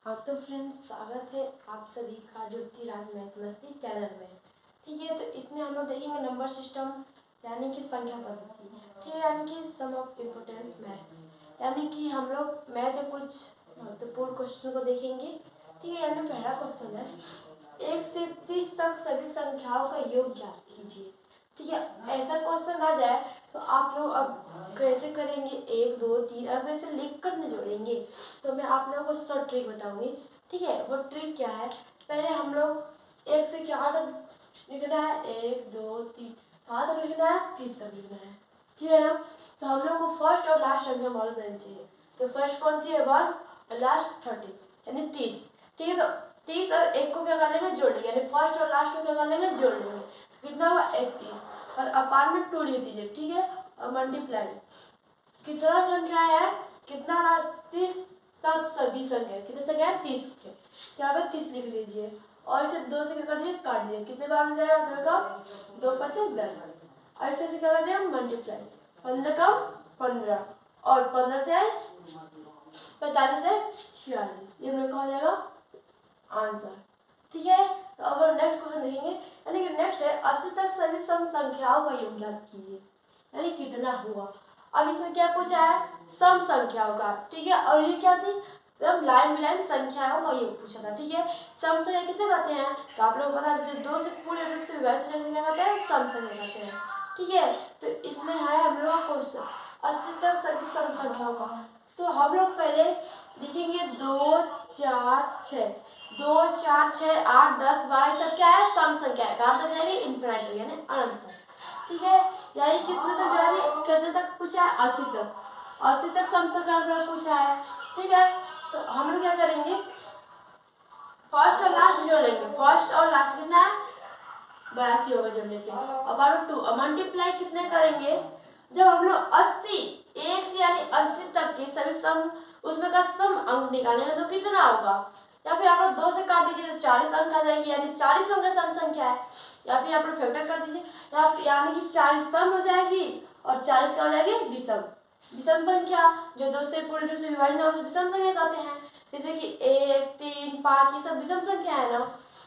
हाँ तो फ्रेंड्स, स्वागत है आप सभी का ज्योतिराज मैथ मस्ती चैनल में। ठीक है, तो इसमें हम लोग देखेंगे नंबर सिस्टम यानी कि संख्या पद्धति। ठीक है, यानी कि सम ऑफ इम्पोर्टेंट मैथ्स, यानी कि हम लोग मैथ के कुछ महत्वपूर्ण क्वेश्चन को देखेंगे। ठीक है, यानी पहला क्वेश्चन है 1 से 30 तक सभी संख्याओं का योग ज्ञात कीजिए। ठीक है, ऐसा क्वेश्चन आ जाए तो आप लोग अब कैसे करेंगे, 1 2 3 अब ऐसे लिख कर नहीं जोड़ेंगे। तो मैं आप लोगों को शॉर्ट ट्रिक बताऊंगी। ठीक है, वो ट्रिक क्या है, पहले हम लोग 1 से क्या तक लिखना है, 1 2 3 कहाँ तक लिखना है, 30 तक लिखना है। ठीक है ना, तो हम लोग को फर्स्ट और लास्ट संख्या मालूम रहनी चाहिए। तो फर्स्ट कौन सी है 1 और लास्ट 30 यानी 30। ठीक है, तो 30 और 1 को क्या कर लेंगे, जोड़ लेंगे, यानी फर्स्ट और लास्ट को क्या कर लेंगे, जोड़ लेंगे। कितना हुआ 31 और अपार में 2 लिख दीजिए। ठीक है, और मल्टीप्लाई कितना संख्या है, कितना लास्ट 30 तक सभी संख्या, कितने संख्या है 30 के, यहाँ पे 30 लिख लीजिए और इसे 2 से क्या कर दीजिए, काट दीजिए। कितने बार में जाएगा, 2 का 2 5 10 और इसे क्या कर दिया मल्टीप्लाई, 15 का 15 और 15 से 45 से 46, ये हम लोग का हो जाएगा आंसर। ठीक है, तो अब हम नेक्स्ट क्वेश्चन देखेंगे, यानी कि नेक्स्ट है 80 तक सभी सम संख्याओं का योग ज्ञात कीजिए, यानी कितना हुआ। अब इसमें क्या पूछा है, सम संख्याओं का। ठीक है, और ये क्या थी, हम लाइन बाई लाइन संख्याओं का योग पूछा था। ठीक है, सम संख्या किसे कहते हैं, तो आप लोग बता दीजिए, 2 से पूरे रूप से विभाजित जैसे क्या कहते हैं, सम संख्या कहते हैं। ठीक है, तो इसमें है हम लोग का क्वेश्चन 80 तक सभी सम संख्याओं का। तो हम लोग पहले लिखेंगे 2 4 6, 2 4 6 8 10 12 सब क्या है, सम संख्या है। कहाँ तक जाएंगे, इन्फिनिटी यानी अनंत तक। ठीक है, यानी कितने तक जाएंगे, कितने तक पूछा है 80 तक, 80 तक सम संख्या का पूछा है। ठीक है, तो हम लोग क्या करेंगे, फर्स्ट और लास्ट जोड़ लेंगे। फर्स्ट और लास्ट कितना है 82 होगा जोड़ने पे, अब 2 और मल्टीप्लाई कितने करेंगे, जब हम लोग 80 1 से यानी 80 तक के सभी सम उसमें का सम अंक निकालेंगे तो कितना होगा, या फिर आप लोग 2 से काट दीजिए तो 40 अंक आ जाएंगे, यानी 40 अंक सम संख्या है। या फिर आप लोग फैक्टर कर दीजिए, यानी कि 40 सम हो जाएगी और 40 का हो जाएगी विषम। विषम संख्या जो 2 से पूर्ण रूप से विभाजित हो उसे विषम संख्या कहते हैं। जैसे कि 1 3 5 ये सब विषम संख्या है ना,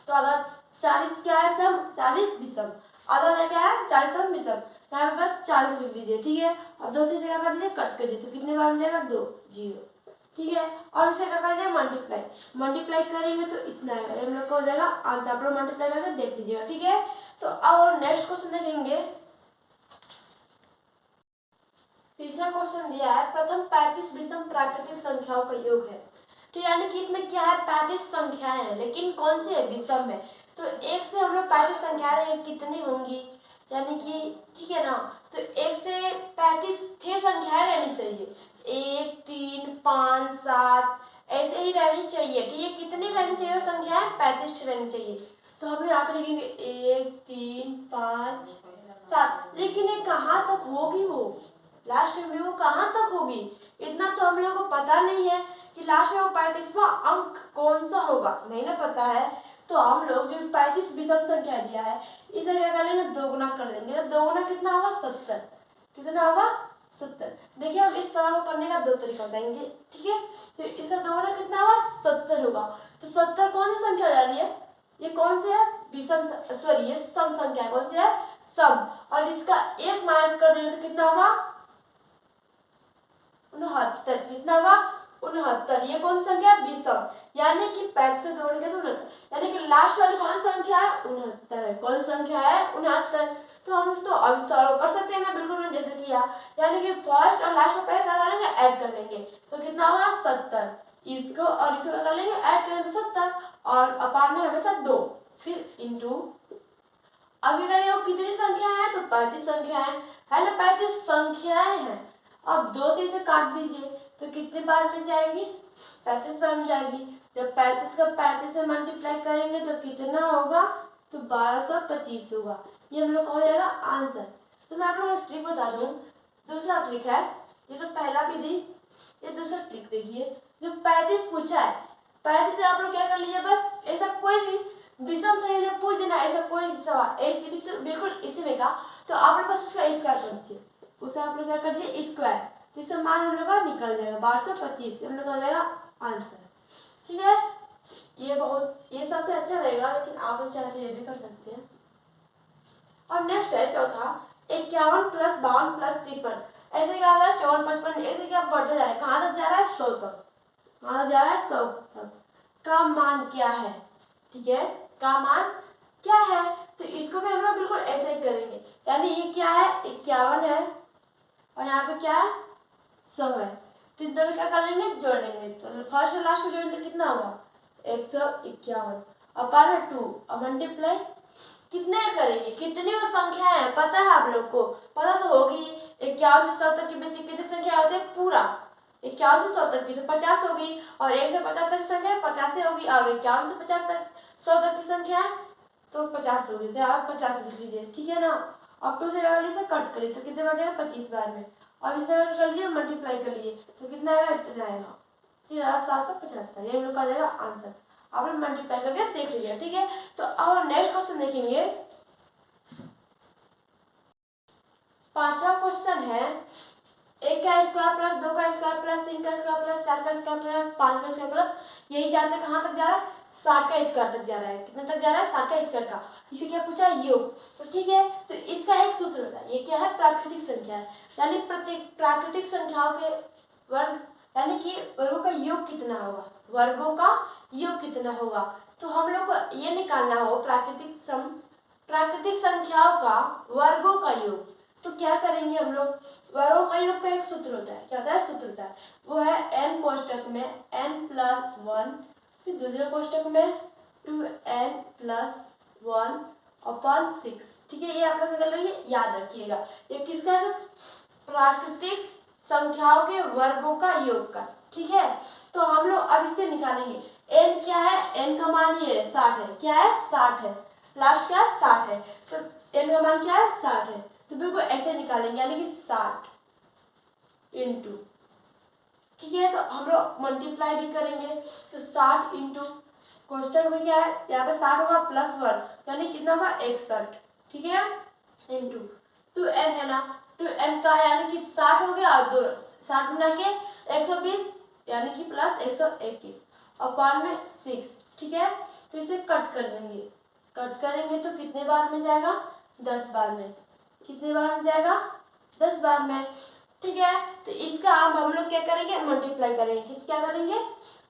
तो अगर 40 क्या है सम, 40 विषम, आधा क्या है 40 सम विषम, यहाँ पे बस 40 लिख लीजिए। ठीक है, अब 2 से जगह कर दीजिए, कट कर दीजिए, तो कितने बार में जाएगा 2 0। ठीक है, और इसे क्या कर दिया मल्टीप्लाई, मल्टीप्लाई करेंगे तो इतना है, हम लोग को हो जाएगा आंसर। आप लोग मल्टीप्लाई करके देख लीजिएगा। ठीक है, तो अब नेक्स्ट क्वेश्चन देखेंगे। तीसरा क्वेश्चन दिया है प्रथम 35 विषम प्राकृतिक संख्याओं का योग है। तो यानी कि इसमें क्या है, 35 संख्याएं हैं, लेकिन कौन सी है, विषम है। तो 1 से हम लोग 35 संख्याएं कितनी होंगी, यानी कि ठीक है ना, तो 1 से 35 ठे संख्याएं रहनी चाहिए, 1 3 5 7 ऐसे ही रहनी चाहिए। ठीक है, कितनी रहनी चाहिए वो संख्याएं, 35 रहनी चाहिए। तो हम लोग यहाँ पे लिखेंगे 1 3 5 7, लेकिन ये कहाँ तक होगी, वो लास्ट में वो कहाँ तक होगी, इतना तो हम लोग को पता नहीं है कि लास्ट में वो 35वां अंक कौन सा होगा, नहीं ना पता है। तो हम लोग जो 35 विषम संख्या दिया है इसे क्या कर लेंगे, दोगुना कर लेंगे। तो दोगुना कितना होगा 70, कितना होगा 70। देखिए अब इस सवाल को करने का 2 तरीका बताएंगे। ठीक है, तो इसका दोगुना कितना होगा 70 होगा। तो 70 कौन सी संख्या जा रही है, ये कौन सी है, विषम, सॉरी ये सम संख्या है, कौन सी है, सम। और इसका 1 माइनस कर देंगे तो कितना होगा 69, कितना होगा 69। ये कौन सी संख्या है, विषम, यानी कि 35 से जोड़ेंगे तो 69, यानी कि लास्ट वाली कौन सी संख्या है 69 है। कौन सी संख्या है 69। तो हम तो अब सॉल्व कर सकते हैं ना, बिल्कुल जैसे किया, यानी कि फर्स्ट और लास्ट को पहले क्या करेंगे, ऐड कर लेंगे, तो कितना होगा 70। इसको और इसको क्या कर लेंगे, ऐड करेंगे 70 और अपार में हमेशा 2, फिर इंटू, अभी करेंगे वो कितनी संख्या है, तो 35 संख्या है ना, 35 संख्याएं हैं। अब 2 से इसे काट दीजिए तो कितने बार में जाएगी, 35 बार में जाएगी। जब 35 का 35 में मल्टीप्लाई करेंगे तो कितना होगा, तो 1225 होगा। ये हम लोग का हो जाएगा आंसर। तो मैं आप लोग एक ट्रिक बता दूँ, दूसरा ट्रिक है, ये तो पहला भी दी, ये दूसरा ट्रिक देखिए। जो 35 पूछा है, 35 से आप लोग क्या कर लीजिए, बस ऐसा कोई भी विषम संख्या जब पूछ देना, ऐसा कोई सवाल ऐसे बिल्कुल इसी में का, तो आप लोग बस उसका स्क्वायर कर दीजिए, उसे आप लोग क्या कर दीजिए स्क्वायर, तो इससे मान हम लोग का निकल जाएगा 1225, हम लोग का हो जाएगा आंसर। ठीक है। ये सबसे अच्छा रहेगा, लेकिन आप लोग चाहे तो ये भी कर सकते हैं। और नेक्स्ट है चौथा, 51 + 52 + 53। ऐसे क्या होगा 54 55, ऐसे क्या बढ़ता जा रहा है, कहाँ तक जा रहा है 100 तक, कहाँ तक जा रहा है 100 तक। का मान क्या है, ठीक है, का मान क्या है, तो इसको भी हम लोग बिल्कुल ऐसे ही करेंगे। यानी ये क्या है 51 है और यहाँ पे क्या है 100 है, तो इन दोनों क्या कर लेंगे जोड़ेंगे। तो फर्स्ट और लास्ट को जोड़ेंगे तो कितना होगा 151 अपॉन 2 और मल्टीप्लाई कितने करेंगे, कितनी वो संख्या है पता है आप लोग को, पता तो होगी। 51 से 100 तक के बीच कितनी संख्या होती है पूरा, 51 से 100 तक की तो 50 होगी, और 1 से 50 तक की संख्या 50 से होगी, और 51 से 50 तक 100 तक की संख्या है तो 50 होगी, तो आप 50 लिख लीजिए, ठीक है ना। अब 2 से जगह से कट करिए तो कितने बचेगा 25 बार में, और इसे कर लीजिए मल्टीप्लाई कर लीजिए तो कितना आएगा, इतना आएगा 3775। ये हम लोग का जाएगा आंसर। आप लोग मल्टीप्लाई करके देख लीजिए, ठीक है। तो अब नेक्स्ट क्वेश्चन देखेंगे। पांचवा क्वेश्चन है 1 का स्क्वायर प्लस 2 का स्क्वायर प्लस 3 का स्क्वायर प्लस 4 का स्क्वायर प्लस 5 का स्क्वायर प्लस, यही जाते कहाँ तक जा रहा है 60 का स्क्वायर तक जा रहा है। कितने तक जा रहा है 60 का स्क्वायर का, इसे क्या पूछा योग, तो ठीक है। तो इसका एक सूत्र होता है, ये क्या है प्राकृतिक संख्या है, यानी प्रत्येक प्राकृतिक संख्याओं के वर्ग, यानी कि वर्गों का योग कितना होगा, वर्गों का योग कितना होगा। तो हम लोग को ये निकालना हो प्राकृतिक संख्याओं का वर्गों का योग, तो क्या करेंगे हम लोग, वर्गों का योग का एक सूत्र होता है, क्या होता है सूत्र होता है, वो है n कोष्टक में n+1, फिर दूसरे कोष्टक में 2n+1 अपॉन 6, ठीक है। ये आप लोग कर रही है याद रखिएगा, ये किसका सूत्र, प्राकृतिक संख्याओं के वर्गों का योग का, ठीक है। तो हम लोग अब इस पे निकालेंगे n क्या है, n का मान ये 60 है, क्या है 60 है, लास्ट क्या है 60 है, तो n का मान क्या है 60 है, तो बिल्कुल ऐसे निकालेंगे, यानी कि 60 इंटू, ठीक है। तो हम लोग मल्टीप्लाई भी करेंगे, तो 60 इंटू कोष्टक में क्या है, यहाँ पे 60 होगा +1 यानी कितना होगा 61, ठीक है, इंटू 2n है ना, 2n का यानी कि 60 हो गया, और 2 60 बना के 120 यानी कि प्लस 121 अपॉन में 6, ठीक है। तो इसे कट कर देंगे, कट करेंगे तो कितने बार में जाएगा 10 बार में, कितने बार में जाएगा 10 बार में, ठीक है। तो इसका हम लोग क्या करेंगे मल्टीप्लाई करेंगे, क्या करेंगे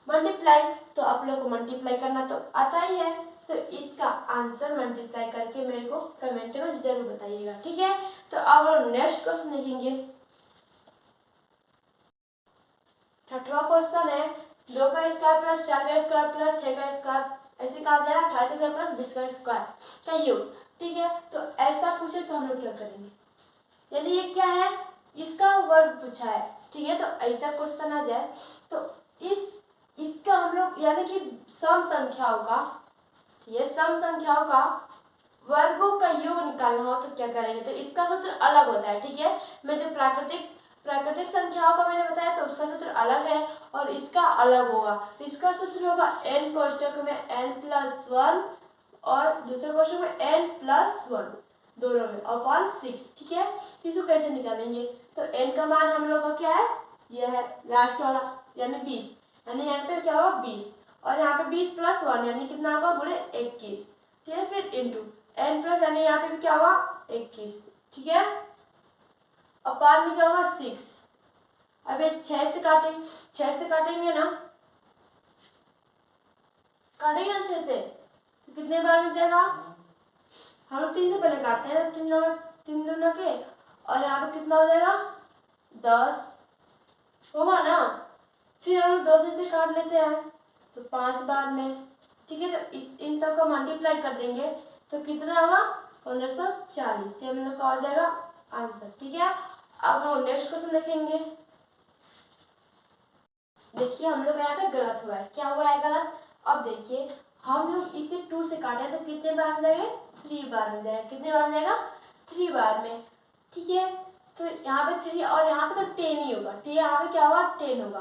मल्टीप्लाई, तो आप लोग को मल्टीप्लाई करना तो आता ही है, तो इसका आंसर मल्टीप्लाई करके मेरे को कमेंट में जरूर बताइएगा, ठीक है। तो अब हम नेक्स्ट क्वेश्चन देखेंगे। छठवां क्वेश्चन है 2 का स्क्वायर प्लस 4 का स्क्वायर प्लस 6 का स्क्वायर, ऐसे कहा जा रहा है 18 का स्क्वायर प्लस 20 का स्क्वायर का योग, ठीक है। तो ऐसा पूछे तो हम लोग क्या करेंगे, यानी ये क्या है इसका वर्ग पूछा है, ठीक है। तो ऐसा क्वेश्चन आ जाए तो इसका हम लोग यानी कि सम संख्याओं का, ठीक है, सम संख्याओं का वर्गों का योग निकालना हो तो क्या करेंगे, तो इसका सूत्र अलग होता है, ठीक है। मैं जो प्राकृतिक संख्याओं का मैंने बताया तो उसका सूत्र अलग है और इसका अलग होगा, तो इसका सूत्र होगा n कोष्टक में n+1 और दूसरे कोष्टक में n+1 दोनों में अपॉन 6, ठीक है। इसको कैसे निकालेंगे, तो n का मान हम लोग का क्या है, यह है लास्ट वाला यानी 20, यानी यहाँ पे क्या होगा 20, और यहाँ पे 20+1 यानी कितना होगा गुणे 21, ठीक है। फिर इंटू n प्लस यानी यहाँ पे भी क्या होगा 21, ठीक है, अपॉन में क्या होगा 6। अब ये 6 से काटेंगे ना, काटेंगे ना 6 से तो कितने बार में जाएगा, हम लोग 3 से पहले काटते हैं, 3 दूना के, और यहाँ पे कितना हो जाएगा 10 होगा ना, फिर हम लोग 2 से काट लेते हैं तो 5 बार में, ठीक है। तो इन सब का मल्टीप्लाई कर देंगे तो कितना होगा 1540, ये हम लोग का हो जाएगा आंसर, ठीक है। अब हम नेक्स्ट क्वेश्चन देखेंगे। देखिए हम लोग यहाँ पे गलत हुआ है, क्या हुआ है गलत, अब देखिए हम लोग इसे 2 से काटे तो कितने बार में जाएगा 3 बार में जाएगा, कितने बार में जाएगा 3 बार में, ठीक है। तो यहाँ पे 3 और यहाँ पे तो 10 ही होगा, ठीक है, यहाँ पे क्या होगा 10 होगा।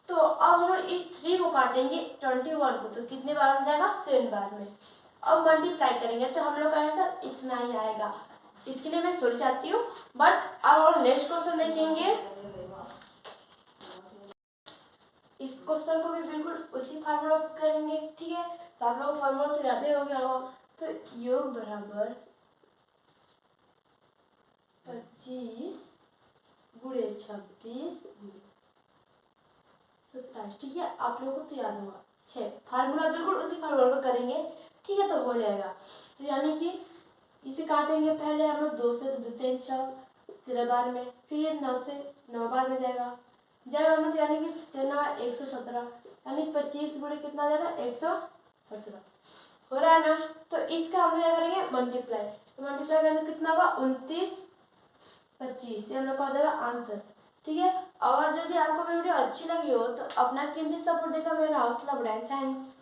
तो अब हम लोग इस 3 को काटेंगे 21 को, तो कितने बार में जाएगा 7 बार में। अब मल्टीप्लाई करेंगे तो हम लोग का आंसर इतना ही आएगा, इसके लिए मैं सॉरी चाहती हूँ। बट अब हम नेक्स्ट क्वेश्चन देखेंगे, इस क्वेश्चन को भी बिल्कुल उसी फार्मूला करेंगे, ठीक है। तो आप लोगों को फॉर्मूला तो याद ही हो गया होगा। तो योग बराबर 25 गुणे 26 गुणे 27। ठीक है, आप लोगों को तो याद होगा। 6 फार्मूला बिल्कुल उसी फार्मूला पर करेंगे। ठीक है, तो हो जाएगा। तो यानी कि इसे काटेंगे पहले हम लोग 2 से, तो 2 3 6 13 बार में, फिर ये 9 से 9 बार में जाएगा हम लोग, यानी कि 13 117, यानी 25 गुणे कितना आ जाएगा 117 हो रहा है ना। तो इसका हम लोग क्या करेंगे मल्टीप्लाई, तो मल्टीप्लाई करेंगे तो कितना होगा 29 25, ये हम लोग का हो जाएगा आंसर। ठीक है, अगर यदि आपको मेरी वीडियो अच्छी लगी हो तो अपना कीमती सपोर्ट देकर मेरा हौसला बढ़ाएं। थैंक्स।